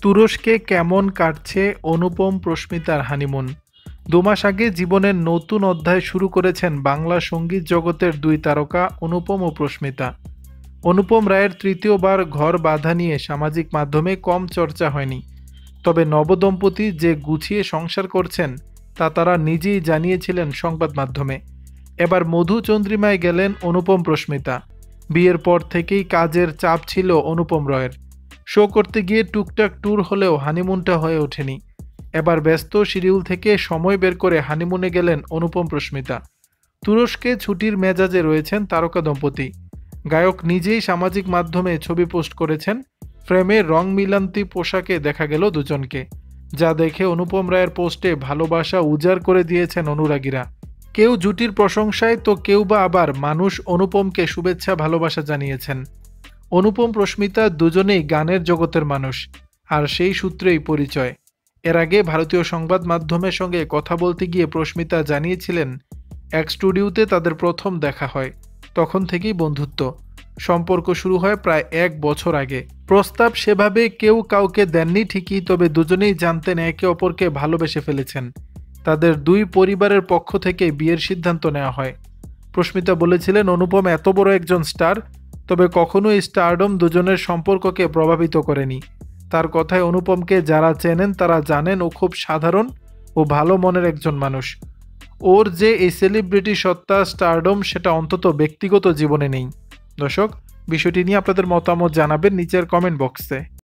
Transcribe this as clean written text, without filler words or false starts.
তুরস্কে কেমন কাটছে অনুপম প্রস্মিতার হানিমুন? ২ মাস আগে জীবনের নতুন অধ্যায় শুরু করেছেন বাংলা সঙ্গীত জগতের দুই তারকা অনুপম ও প্রস্মিতা। অনুপম রায়ের তৃতীয়বার ঘর বাঁধা নিয়ে সামাজিক মাধ্যমে কম চর্চা হয়নি। তবে নবদম্পতি যে গুছিয়ে সংসার করছেন তা তারা নিজেই জানিয়েছিলেন সংবাদ মাধ্যমে। এবার মধুচন্দ্রিমায় গেলেন অনুপম প্রস্মিতা। বিয়ের পর থেকেই কাজের চাপ ছিল অনুপম রয়ের। শো করতে গিয়ে টুকটাক ট্যুর হলেও হানিমুনটা হয়ে ওঠেনি। এবার ব্যস্ত শিডিউল থেকে সময় বের করে হানিমুনে গেলেন অনুপম প্রস্মিতা। তুরস্কে ছুটির মেজাজে রয়েছেন তারকা দম্পতি। গায়ক নিজেই সামাজিক মাধ্যমে ছবি পোস্ট করেছেন। ফ্রেমে রং মিলান্তি পোশাকে দেখা গেল দুজনকে, যা দেখে অনুপম রায়ের পোস্টে ভালোবাসা উজাড় করে দিয়েছেন অনুরাগীরা। কেউ জুটির প্রশংসায় তো কেউ বা আবার মানুষ অনুপমকে শুভেচ্ছা ভালোবাসা জানিয়েছেন। অনুপম প্রস্মিতা দুজনেই গানের জগতের মানুষ, আর সেই সূত্রেই পরিচয়। এর আগে ভারতীয় সংবাদ মাধ্যমের সঙ্গে কথা বলতে গিয়ে প্রস্মিতা জানিয়েছিলেন, এক স্টুডিওতে তাদের প্রথম দেখা হয়, তখন থেকেই বন্ধুত্ব। সম্পর্ক শুরু হয় প্রায় 1 বছর আগে। প্রস্তাব সেভাবে কেউ কাউকে দেননি ঠিকই, তবে দুজনেই জানতেন একে অপরকে ভালোবেসে ফেলেছেন। তাদের দুই পরিবারের পক্ষ থেকে বিয়ের সিদ্ধান্ত নেওয়া হয়। প্রস্মিতা বলেছিলেন, অনুপম এত বড় একজন স্টার, তবে কখনোই স্টারডম দুজনের সম্পর্ককে প্রভাবিত করেনি। তার কথায় অনুপমকে যারা চেনেন তারা জানেন ও খুব সাধারণ ও ভালো মনের একজন মানুষ। ওর যে এই সেলিব্রিটি সত্তা, স্টারডম, সেটা অন্তত ব্যক্তিগত জীবনে নেই। দর্শক, বিষয়টি নিয়ে আপনাদের মতামত জানাবেন নিচের কমেন্ট বক্সে।